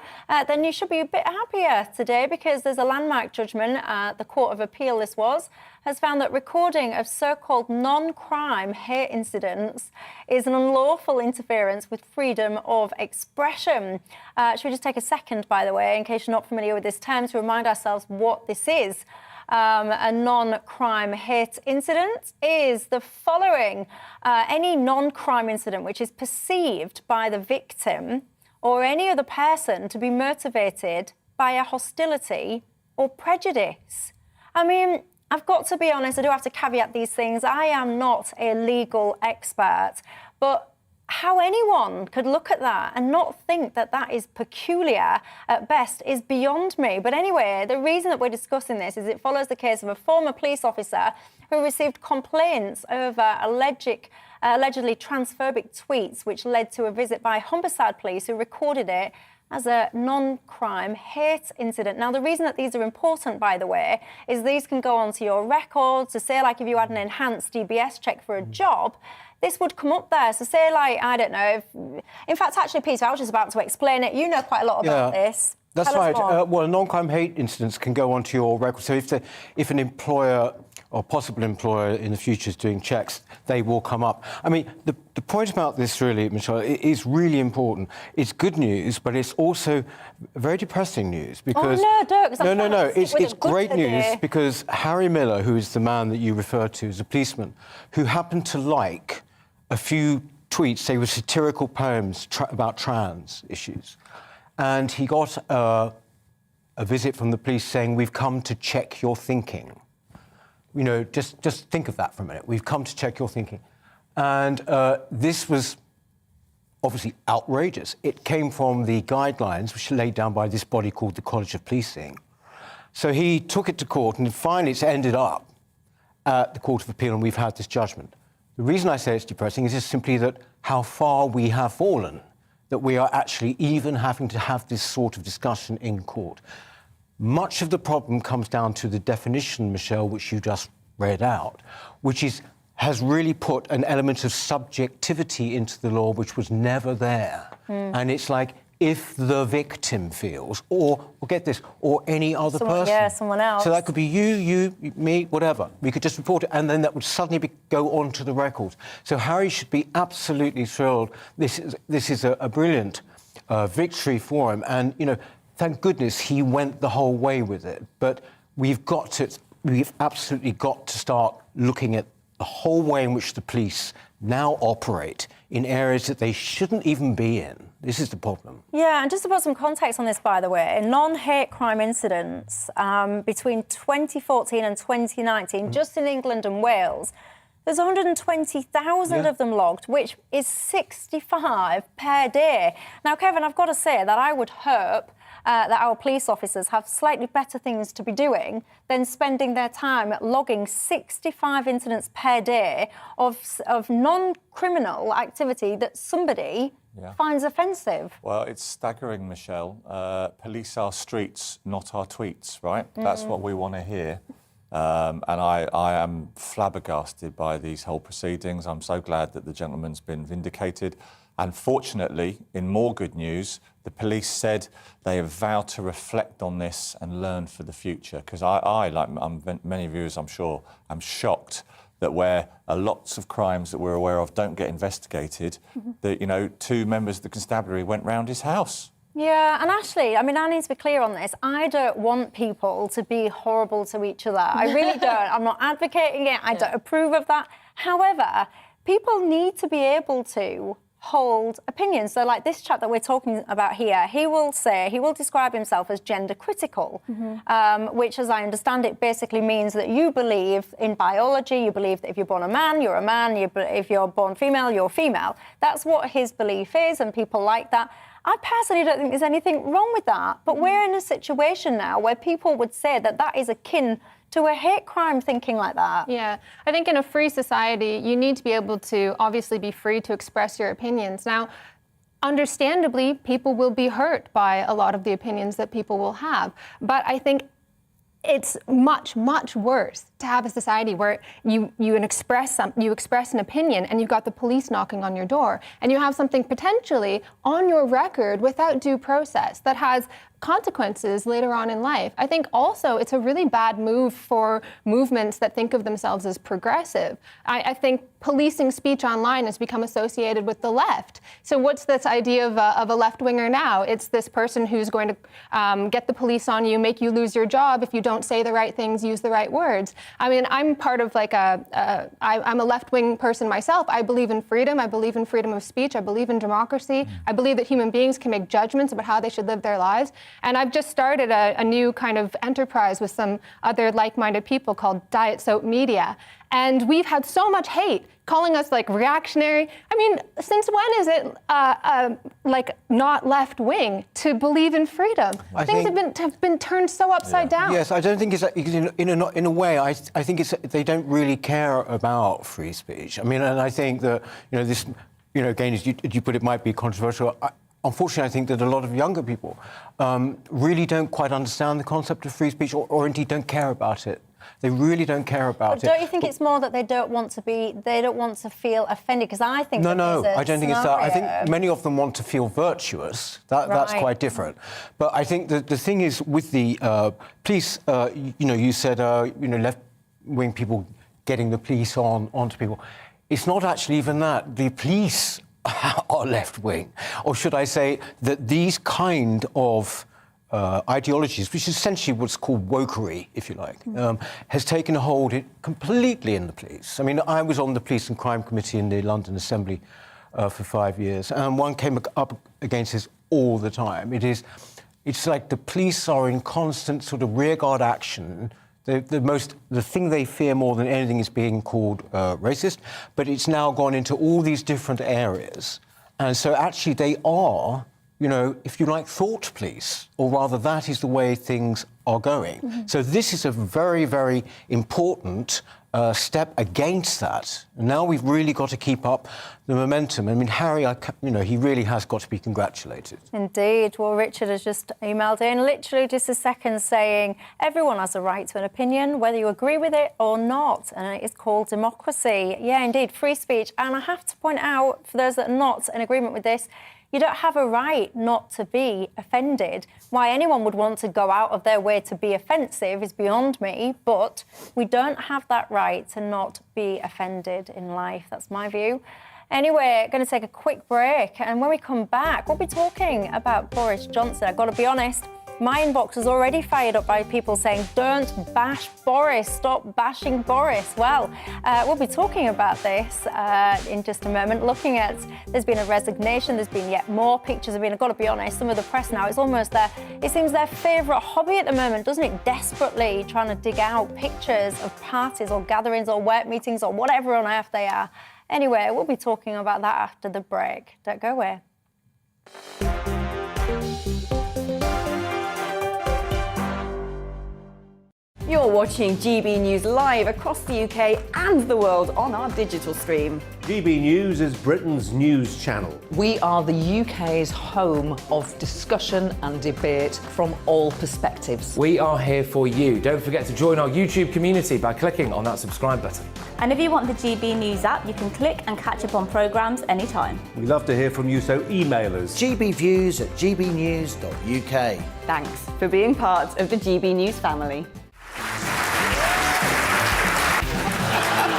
then you should be a bit happier today, because there's a landmark judgment, the Court of Appeal this was, has found that recording of so-called non-crime hate incidents is an unlawful interference with freedom of expression. Should we just take a second, by the way, in case you're not familiar with this term, to remind ourselves what this is? A non-crime hate incident is the following. Any non-crime incident which is perceived by the victim or any other person to be motivated by a hostility or prejudice. I mean, I've got to be honest, I do have to caveat these things. I am not a legal expert, but how anyone could look at that and not think that that is peculiar at best is beyond me. But anyway, the reason that we're discussing this is it follows the case of a former police officer who received complaints over allegedly transphobic tweets, which led to a visit by Humberside Police, who recorded it as a non-crime hate incident. Now, the reason that these are important, by the way, is these can go onto your records. So say, like, if you had an enhanced DBS check for a job, this would come up there. So say, like, I don't know, in fact, actually, Peter, I was just about to explain it. You know quite a lot about this. That's Tell us right. more. Well, non-crime hate incidents can go onto your record. So if an employer or possible employer in the future is doing checks, they will come up. I mean, the point about this really, Michelle, is really important. It's good news, but it's also very depressing news because... Oh, no, Dirk, 'cause I'm No. trying to stick with It's it good great news today. because Harry Miller, who is the man that you refer to as a policeman, who happened to like a few tweets, they were satirical poems about trans issues. And he got a visit from the police saying, "We've come to check your thinking." You know, just think of that for a minute. We've come to check your thinking. And this was obviously outrageous. It came from the guidelines which are laid down by this body called the College of Policing. So he took it to court, and finally it's ended up at the Court of Appeal, and we've had this judgment. The reason I say it's depressing is just simply that how far we have fallen, that we are actually even having to have this sort of discussion in court. Much of the problem comes down to the definition, Michelle, which you just read out, which has really put an element of subjectivity into the law which was never there. And it's like, if the victim feels, or get this, or any other person. Yeah, someone else. So that could be you, me, whatever. We could just report it, and then that would suddenly go onto the record. So Harry should be absolutely thrilled. This is a brilliant victory for him, and, you know, thank goodness he went the whole way with it. But we've absolutely got to start looking at the whole way in which the police now operate in areas that they shouldn't even be in. This is the problem. Yeah, and just to put some context on this, by the way, non-hate crime incidents between 2014 and 2019, just in England and Wales, there's 120,000 of them logged, which is 65 per day. Now, Kevin, I've got to say that I would hope that our police officers have slightly better things to be doing than spending their time logging 65 incidents per day of non-criminal activity that somebody finds offensive. Well, it's staggering, Michelle. Police are streets, not our tweets, right? That's what we want to hear. And I am flabbergasted by these whole proceedings. I'm so glad that the gentleman's been vindicated. And fortunately, in more good news, the police said they have vowed to reflect on this and learn for the future. Because I, like many viewers, I'm sure, am shocked that where lots of crimes that we're aware of don't get investigated, that, you know, 2 members of the constabulary went round his house. Yeah, and Ashley, I mean, I need to be clear on this. I don't want people to be horrible to each other. I really don't. I'm not advocating it. I don't approve of that. However, people need to be able to hold opinions. So like this chap that we're talking about here, he will describe himself as gender critical, which, as I understand it, basically means that you believe in biology, you believe that if you're born a man, you're a man, if you're born female, you're female. That's what his belief is, and people like that. I personally don't think there's anything wrong with that, but we're in a situation now where people would say that that is akin to a hate crime thinking like that. Yeah, I think in a free society, you need to be able to obviously be free to express your opinions. Now, understandably, people will be hurt by a lot of the opinions that people will have, but I think it's much, much worse to have a society where you express an opinion and you've got the police knocking on your door and you have something potentially on your record without due process that has consequences later on in life. I think also it's a really bad move for movements that think of themselves as progressive. I think policing speech online has become associated with the left. So what's this idea of a left-winger now? It's this person who's going to get the police on you, make you lose your job if you don't say the right things, use the right words. I mean, I'm part of like I'm a left-wing person myself. I believe in freedom. I believe in freedom of speech. I believe in democracy. I believe that human beings can make judgments about how they should live their lives. And I've just started a new kind of enterprise with some other like-minded people called Diet Soap Media. And we've had so much hate calling us like reactionary. I mean, since when is it like not left-wing to believe in freedom? Things have been turned so upside down. Yes, I don't think it's in a way. I think it's they don't really care about free speech. I mean, and I think that this, again, as you put it, might be controversial. Unfortunately, I think that a lot of younger people really don't quite understand the concept of free speech, or indeed don't care about it They really don't care about it. But don't you think it's more that they don't want to feel offended? Because I think no, I don't think it's that. I think many of them want to feel virtuous. That's quite different. But I think the thing is with the police. You said left-wing people getting the police onto people. It's not actually even that. The police are left-wing, or should I say that these kind of ideologies, which is essentially what's called wokery, if you like, has taken a hold completely in the police. I mean, I was on the Police and Crime Committee in the London Assembly for 5 years, and one came up against this all the time. It's like the police are in constant sort of rearguard action. The thing they fear more than anything is being called racist, but it's now gone into all these different areas. And so actually they are, if you like, thought police, or rather that is the way things are going. So this is a very, very important step against that. Now we've really got to keep up the momentum. I mean, Harry, he really has got to be congratulated. Indeed. Well, Richard has just emailed in literally just a second saying everyone has a right to an opinion, whether you agree with it or not. And it is called democracy. Yeah, indeed, free speech. And I have to point out, for those that are not in agreement with this, you don't have a right not to be offended. Why anyone would want to go out of their way to be offensive is beyond me, but we don't have that right to not be offended in life. That's my view. Anyway, going to take a quick break, and when we come back, we'll be talking about Boris Johnson. I've got to be honest, my inbox is already fired up by people saying, don't bash Boris, stop bashing Boris. Well, we'll be talking about this in just a moment, looking at, there's been a resignation, there's been yet more pictures. I mean, I've got to be honest, some of the press now, it's almost it seems their favourite hobby at the moment, doesn't it? Desperately trying to dig out pictures of parties or gatherings or work meetings or whatever on earth they are. Anyway, we'll be talking about that after the break. Don't go away. You're watching GB News live across the UK and the world on our digital stream. GB News is Britain's news channel. We are the UK's home of discussion and debate from all perspectives. We are here for you. Don't forget to join our YouTube community by clicking on that subscribe button. And if you want the GB News app, you can click and catch up on programmes anytime. We love to hear from you, so email us. gbviews@gbnews.uk. Thanks for being part of the GB News family.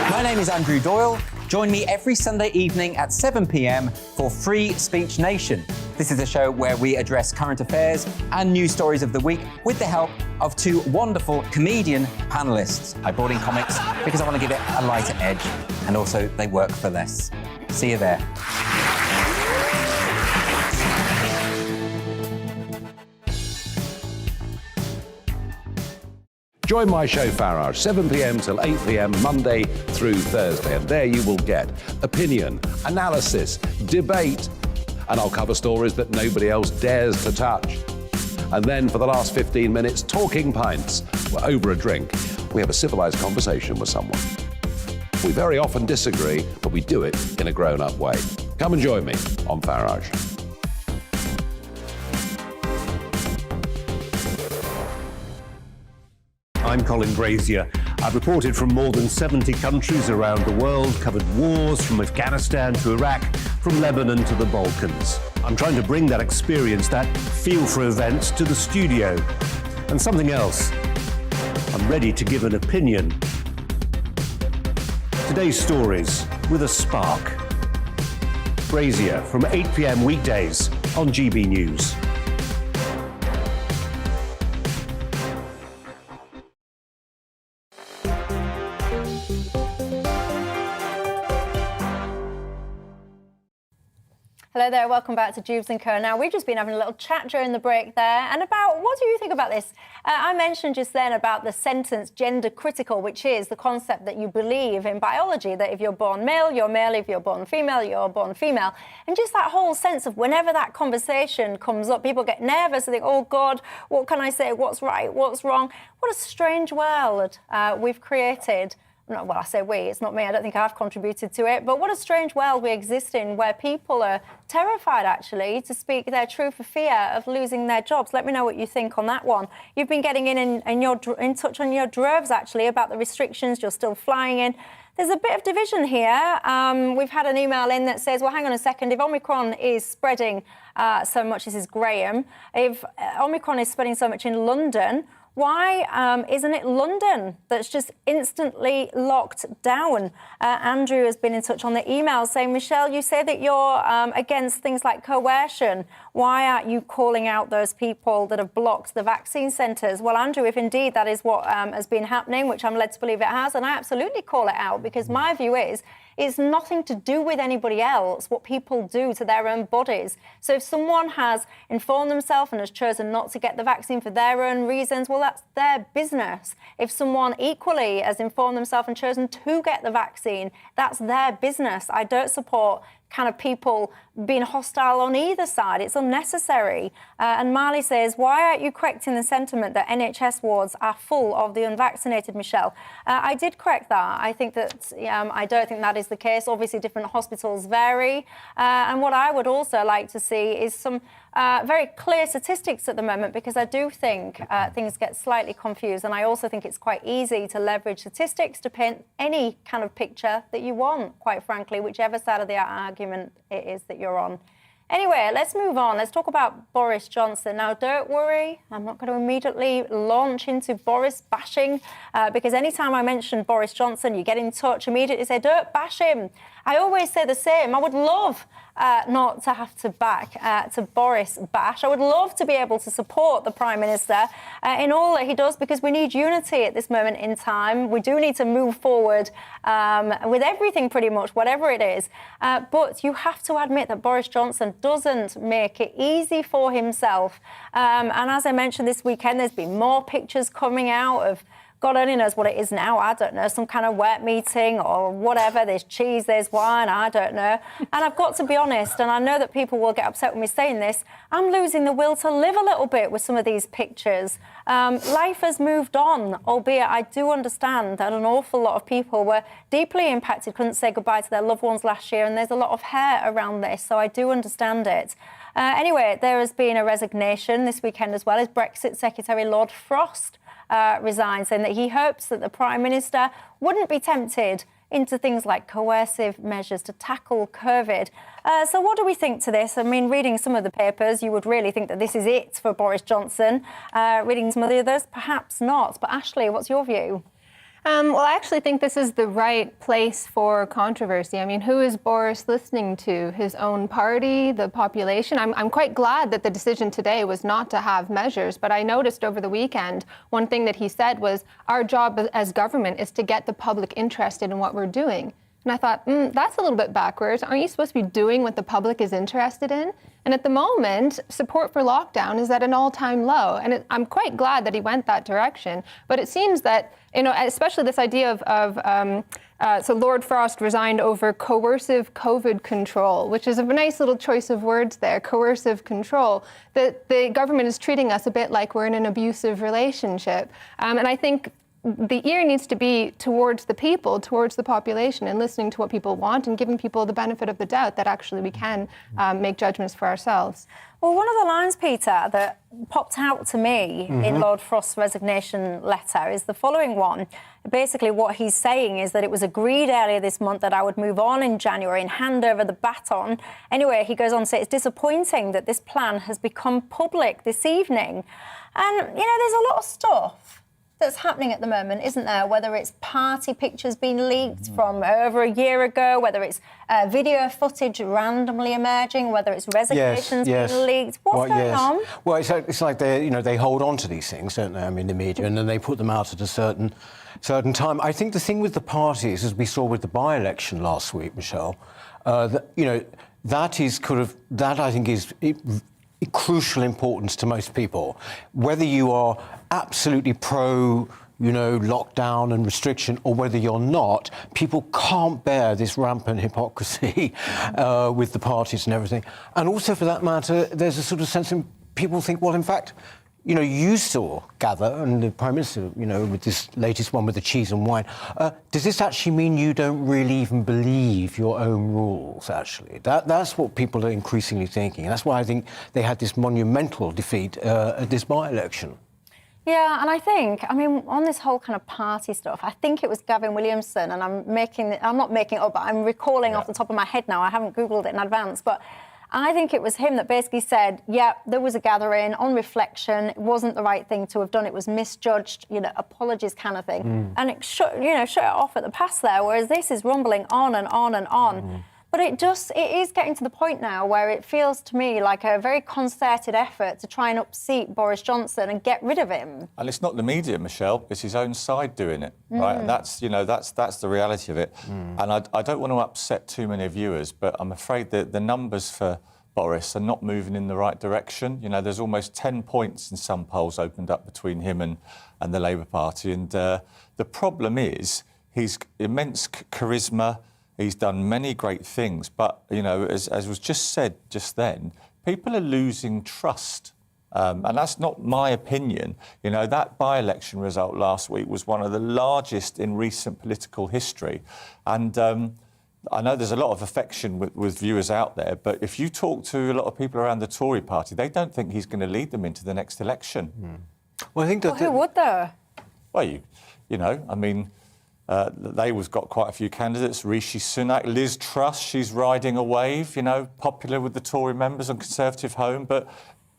My name is Andrew Doyle. Join me every Sunday evening at 7 p.m. for Free Speech Nation. This is a show where we address current affairs and news stories of the week with the help of two wonderful comedian panellists. I brought in comics because I want to give it a lighter edge, and also they work for less. See you there. Join my show Farage, 7 p.m. till 8 p.m. Monday through Thursday. And there you will get opinion, analysis, debate, and I'll cover stories that nobody else dares to touch. And then for the last 15 minutes, talking pints. We're over a drink. We have a civilised conversation with someone. We very often disagree, but we do it in a grown-up way. Come and join me on Farage. I'm Colin Brazier. I've reported from more than 70 countries around the world, covered wars from Afghanistan to Iraq, from Lebanon to the Balkans. I'm trying to bring that experience, that feel for events, to the studio. And something else, I'm ready to give an opinion. Today's stories with a spark. Brazier from 8 p.m. weekdays on GB News. Hello there, welcome back to Dewbs & Co. Now, we've just been having a little chat during the break there, and about, what do you think about this? I mentioned just then about the sentence gender critical, which is the concept that you believe in biology, that if you're born male, you're male, if you're born female, you're born female. And just that whole sense of whenever that conversation comes up, people get nervous and think, oh God, what can I say? What's right? What's wrong? What a strange world we've created no, well, I say we, it's not me, I don't think I've contributed to it, but what a strange world we exist in where people are terrified, actually, to speak their truth for fear of losing their jobs. Let me know what you think on that one. You've been getting in touch on your droves, actually, about the restrictions you're still flying in. There's a bit of division here. We've had an email in that says, well, hang on a second, if Omicron is spreading so much, this is Graham, if Omicron is spreading so much in London, why isn't it London that's just instantly locked down? Andrew has been in touch on the email saying, Michelle, you say that you're against things like coercion. Why aren't you calling out those people that have blocked the vaccine centres? Well, Andrew, if indeed that is what has been happening, which I'm led to believe it has, and I absolutely call it out, because my view is it's nothing to do with anybody else, what people do to their own bodies. So if someone has informed themselves and has chosen not to get the vaccine for their own reasons, well, that's their business. If someone equally has informed themselves and chosen to get the vaccine, that's their business. I don't support kind of people being hostile on either side. It's unnecessary. And Marley says, why aren't you correcting the sentiment that NHS wards are full of the unvaccinated, Michelle? I did correct that. I think that I don't think that is the case. Obviously, different hospitals vary. And what I would also like to see is some very clear statistics at the moment, because I do think things get slightly confused. And I also think it's quite easy to leverage statistics to paint any kind of picture that you want, quite frankly, whichever side of the argument it is that you're on. Anyway, let's move on. Let's talk about Boris Johnson. Now, don't worry, I'm not going to immediately launch into Boris bashing, because anytime I mention Boris Johnson, you get in touch immediately, say, don't bash him. I always say the same. I would love not to have to to Boris bash. I would love to be able to support the Prime Minister in all that he does, because we need unity at this moment in time. We do need to move forward with everything, pretty much, whatever it is. But you have to admit that Boris Johnson doesn't make it easy for himself. And as I mentioned this weekend, there's been more pictures coming out of God only knows what it is now. I don't know, some kind of work meeting or whatever. There's cheese, there's wine, I don't know. And I've got to be honest, and I know that people will get upset with me saying this, I'm losing the will to live a little bit with some of these pictures. Life has moved on, albeit I do understand that an awful lot of people were deeply impacted, couldn't say goodbye to their loved ones last year, and there's a lot of hair around this, so I do understand it. Anyway, there has been a resignation this weekend as well as Brexit Secretary Lord Frost resigned, saying that he hopes that the Prime Minister wouldn't be tempted into things like coercive measures to tackle COVID. So what do we think to this? I mean, reading some of the papers, you would really think that this is it for Boris Johnson. Reading some of the others, perhaps not. But Ashley, what's your view? Well, I actually think this is the right place for controversy. I mean, who is Boris listening to? His own party, the population? I'm quite glad that the decision today was not to have measures, but I noticed over the weekend, one thing that he said was, our job as government is to get the public interested in what we're doing. And I thought, that's a little bit backwards. Aren't you supposed to be doing what the public is interested in? And at the moment, support for lockdown is at an all-time low. And I'm quite glad that he went that direction. But it seems that, you know, especially this idea so Lord Frost resigned over coercive COVID control, which is a nice little choice of words there, coercive control, that the government is treating us a bit like we're in an abusive relationship. And I think the ear needs to be towards the people, towards the population, and listening to what people want and giving people the benefit of the doubt that actually we can make judgments for ourselves. Well, one of the lines, Peter, that popped out to me in Lord Frost's resignation letter is the following one. Basically, what he's saying is that it was agreed earlier this month that I would move on in January and hand over the baton. Anyway, he goes on to say, it's disappointing that this plan has become public this evening. And, you know, there's a lot of stuff that's happening at the moment, isn't there? Whether it's party pictures being leaked from over a year ago, whether it's video footage randomly emerging, whether it's resignations being leaked. What's going on? Well, it's like they hold on to these things, don't they? I mean, the media, and then they put them out at a certain time. I think the thing with the parties, as we saw with the by-election last week, Michelle, that I think is crucial importance to most people. Whether you are absolutely pro, lockdown and restriction, or whether you're not, people can't bear this rampant hypocrisy with the parties and everything. And also, for that matter, there's a sort of sense in people think, well, in fact, you saw gather, and the Prime Minister, with this latest one with the cheese and wine. Does this actually mean you don't really even believe your own rules, actually? That's what people are increasingly thinking. And that's why I think they had this monumental defeat at this by-election. Yeah, and I think, on this whole kind of party stuff, I think it was Gavin Williamson, and I'm not making it up, but I'm recalling off the top of my head now. I haven't Googled it in advance, but I think it was him that basically said, yeah, there was a gathering. On reflection, it wasn't the right thing to have done. It was misjudged, apologies kind of thing. And it shut it off at the pass there, whereas this is rumbling on and on and on. But it is getting to the point now where it feels to me like a very concerted effort to try and upseat Boris Johnson and get rid of him. And it's not the media, Michelle, it's his own side doing it, right? And that's the reality of it. And I don't want to upset too many viewers, but I'm afraid that the numbers for Boris are not moving in the right direction. There's almost 10 points in some polls opened up between him and the Labour Party. And the problem is he's immense charisma. He's done many great things, but, as was just said just then, people are losing trust. And that's not my opinion. That by-election result last week was one of the largest in recent political history. And I know there's a lot of affection with viewers out there, but if you talk to a lot of people around the Tory party, they don't think he's going to lead them into the next election. Well, I think that... who would, though? Well, they've got quite a few candidates. Rishi Sunak, Liz Truss, she's riding a wave, popular with the Tory members on Conservative Home, but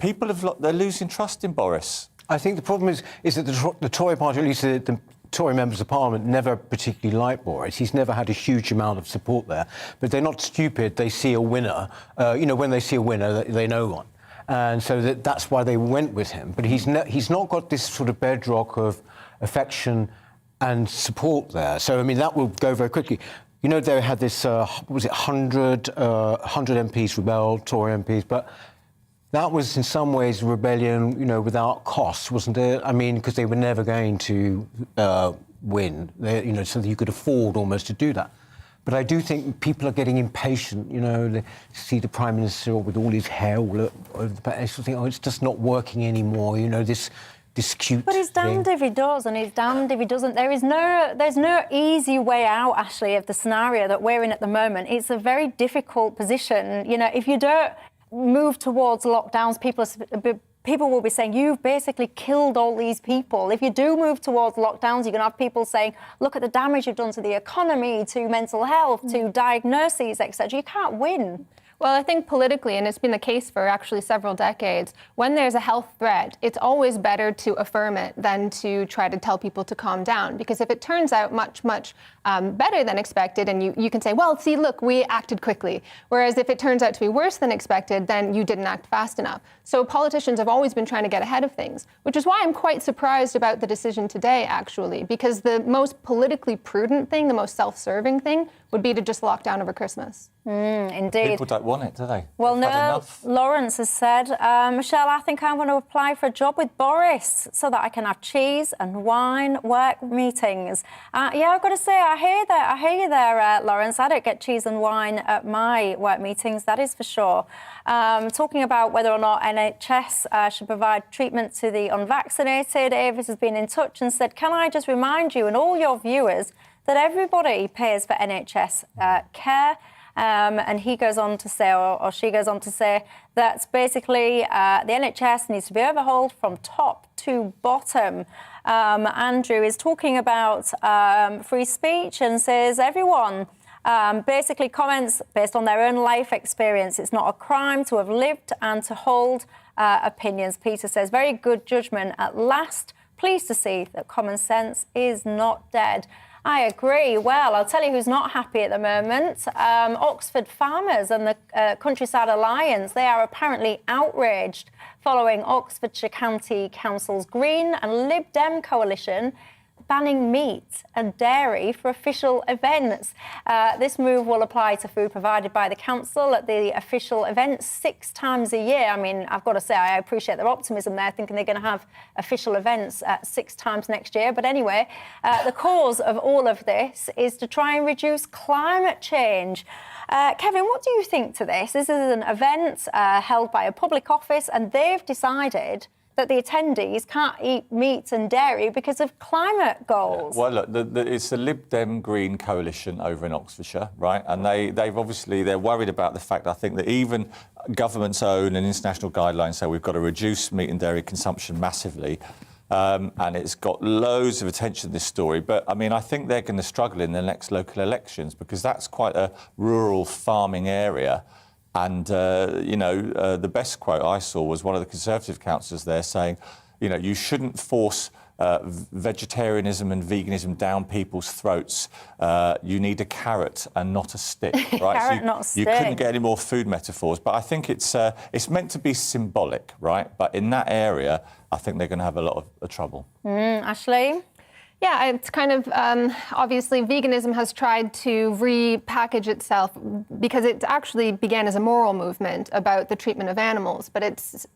people they're losing trust in Boris. I think the problem is that the Tory party, at least the Tory members of Parliament, never particularly liked Boris. He's never had a huge amount of support there. But they're not stupid. They see a winner. When they see a winner, they know one. And so that's why they went with him. But he's not got this sort of bedrock of affection and support there. So, that will go very quickly. They had this, 100 MPs rebelled, Tory MPs, but that was in some ways a rebellion, without cost, wasn't it? Because they were never going to win, so that you could afford almost to do that. But I do think people are getting impatient, they see the Prime Minister with all his hair all over the place, they think, it's just not working anymore, this cute But he's damned if he does and he's damned if he doesn't. There's no easy way out, actually, of the scenario that we're in at the moment. It's a very difficult position. If you don't move towards lockdowns, people will be saying, you've basically killed all these people. If you do move towards lockdowns, you're going to have people saying, look at the damage you've done to the economy, to mental health, to diagnoses, etc. You can't win. Well, I think politically, and it's been the case for actually several decades, when there's a health threat, it's always better to affirm it than to try to tell people to calm down. Because if it turns out much better than expected, and you can say, well, see, look, we acted quickly. Whereas if it turns out to be worse than expected, then you didn't act fast enough. So politicians have always been trying to get ahead of things, which is why I'm quite surprised about the decision today, actually, because the most politically prudent thing, the most self-serving thing, would be to just lock down over Christmas. Indeed. People don't want it, do they? Well, no, Lawrence has said, Michelle, I think I'm going to apply for a job with Boris so that I can have cheese and wine work meetings. Yeah, I've got to say, I hear you there, Lawrence. I don't get cheese and wine at my work meetings, that is for sure. Talking about whether or not NHS should provide treatment to the unvaccinated, Avis has been in touch and said, can I just remind you and all your viewers that everybody pays for NHS care? And he goes on to say, or she goes on to say, that basically the NHS needs to be overhauled from top to bottom. Andrew is talking about free speech and says everyone basically comments based on their own life experience. It's not a crime to have lived and to hold opinions. Peter says, very good judgment at last. Pleased to see that common sense is not dead. I agree. Well, I'll tell you who's not happy at the moment. Oxford farmers and the Countryside Alliance, they are apparently outraged following Oxfordshire County Council's Green and Lib Dem coalition banning meat and dairy for official events. This move will apply to food provided by the council at the official events 6 times a year. I've got to say, I appreciate their optimism there, thinking they're going to have official events 6 times next year. But anyway, the cause of all of this is to try and reduce climate change. Kevin, what do you think to this? This is an event held by a public office, and they've decided that the attendees can't eat meat and dairy because of climate goals. Well, look, it's the Lib Dem Green coalition over in Oxfordshire, right? And they're worried about the fact, I think, that even government's own and international guidelines say we've got to reduce meat and dairy consumption massively. And it's got loads of attention, this story. But, I mean, I think they're going to struggle in the next local elections because that's quite a rural farming area. And, the best quote I saw was one of the Conservative councillors there saying, you shouldn't force vegetarianism and veganism down people's throats. You need a carrot and not a stick, right? Carrot, not a stick. You couldn't get any more food metaphors. But I think it's meant to be symbolic, right? But in that area, I think they're going to have a lot of trouble. Ashley? Yeah, it's kind of, obviously, veganism has tried to repackage itself because it actually began as a moral movement about the treatment of animals, but it's,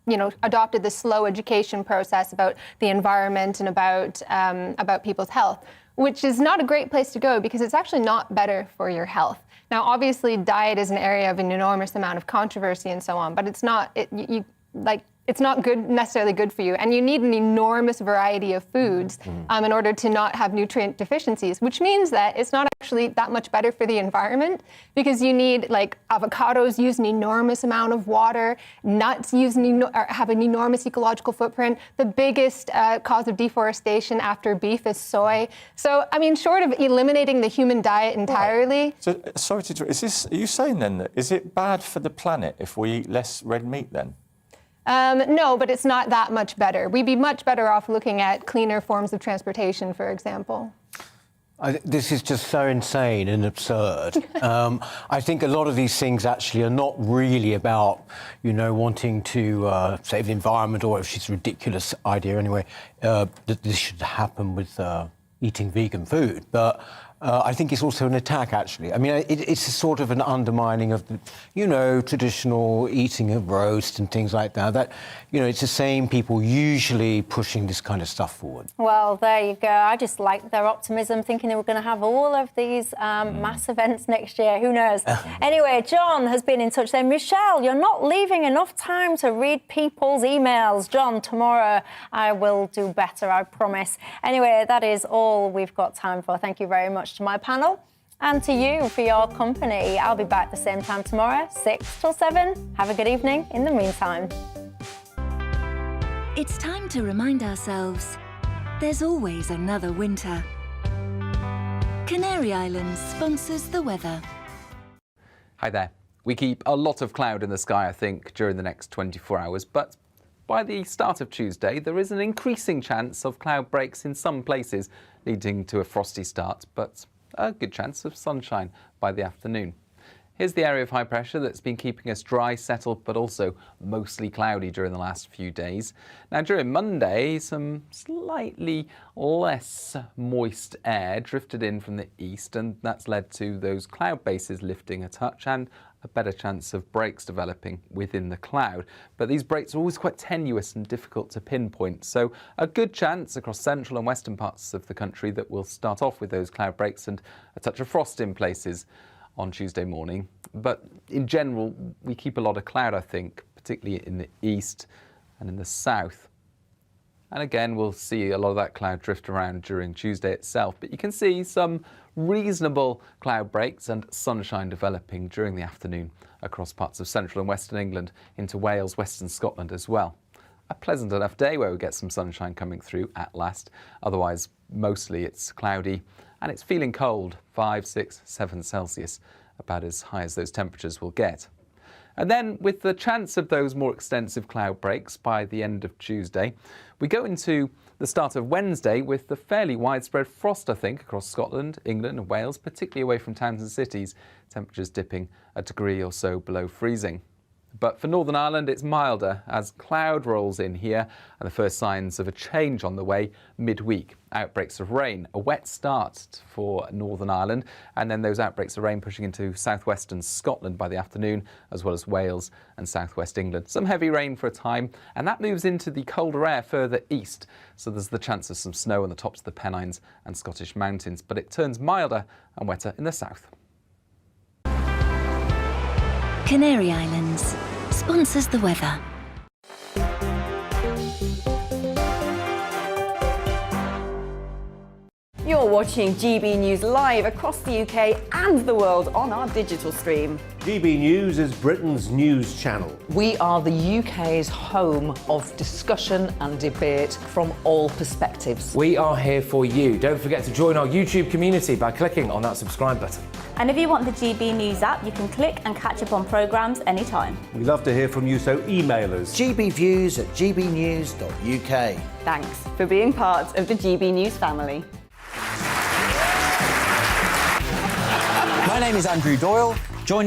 adopted this slow education process about the environment and about people's health, which is not a great place to go because it's actually not better for your health. Now, obviously, diet is an area of an enormous amount of controversy and so on, but it's not, it's not necessarily good for you. And you need an enormous variety of foods in order to not have nutrient deficiencies, which means that it's not actually that much better for the environment because you need, avocados use an enormous amount of water, nuts have an enormous ecological footprint. The biggest cause of deforestation after beef is soy. So, I mean, short of eliminating the human diet entirely... Right. So, sorry to interrupt, are you saying then that is it bad for the planet if we eat less red meat then? No, but it's not that much better. We'd be much better off looking at cleaner forms of transportation, for example. This is just so insane and absurd. I think a lot of these things actually are not really about, wanting to save the environment, or if it's a ridiculous idea anyway, that this should happen with eating vegan food. But I think it's also an attack, actually. I mean, it's a sort of an undermining of the, traditional eating of roast and things like that. It's the same people usually pushing this kind of stuff forward. Well, there you go. I just like their optimism, thinking they were going to have all of these mass events next year. Who knows? Anyway, John has been in touch there. Michelle, you're not leaving enough time to read people's emails. John, tomorrow I will do better, I promise. Anyway, that is all we've got time for. Thank you very much to my panel and to you for your company. I'll be back the same time tomorrow, 6 till 7. Have a good evening in the meantime. It's time to remind ourselves there's always another winter. Canary Islands sponsors the weather. Hi there. We keep a lot of cloud in the sky, I think, during the next 24 hours, but by the start of Tuesday, there is an increasing chance of cloud breaks in some places, leading to a frosty start, but a good chance of sunshine by the afternoon. Here's the area of high pressure that's been keeping us dry, settled, but also mostly cloudy during the last few days. Now, during Monday, some slightly less moist air drifted in from the east, and that's led to those cloud bases lifting a touch and a better chance of breaks developing within the cloud. But these breaks are always quite tenuous and difficult to pinpoint, so a good chance across central and western parts of the country that we'll start off with those cloud breaks and a touch of frost in places on Tuesday morning. But in general, we keep a lot of cloud, I think, particularly in the east and in the south. And again, we'll see a lot of that cloud drift around during Tuesday itself. But you can see some reasonable cloud breaks and sunshine developing during the afternoon across parts of central and western England into Wales, western Scotland as well. A pleasant enough day where we get some sunshine coming through at last. Otherwise, mostly it's cloudy and it's feeling cold, 5, 6, 7 Celsius, about as high as those temperatures will get. And then, with the chance of those more extensive cloud breaks by the end of Tuesday, we go into the start of Wednesday with the fairly widespread frost, I think, across Scotland, England and Wales, particularly away from towns and cities, temperatures dipping a degree or so below freezing. But for Northern Ireland, it's milder as cloud rolls in here and the first signs of a change on the way midweek. Outbreaks of rain, a wet start for Northern Ireland, and then those outbreaks of rain pushing into southwestern Scotland by the afternoon, as well as Wales and southwest England. Some heavy rain for a time, and that moves into the colder air further east. So there's the chance of some snow on the tops of the Pennines and Scottish mountains, but it turns milder and wetter in the south. Canary Islands sponsors the weather. watching GB News live across the UK and the world on our digital stream. GB News is Britain's news channel. We are the UK's home of discussion and debate from all perspectives. We are here for you. Don't forget to join our YouTube community by clicking on that subscribe button. And if you want the GB News app, you can click and catch up on programmes anytime. We love to hear from you, so email us. gbviews@gbnews.uk. Thanks for being part of the GB News family. My name is Andrew Doyle. Join me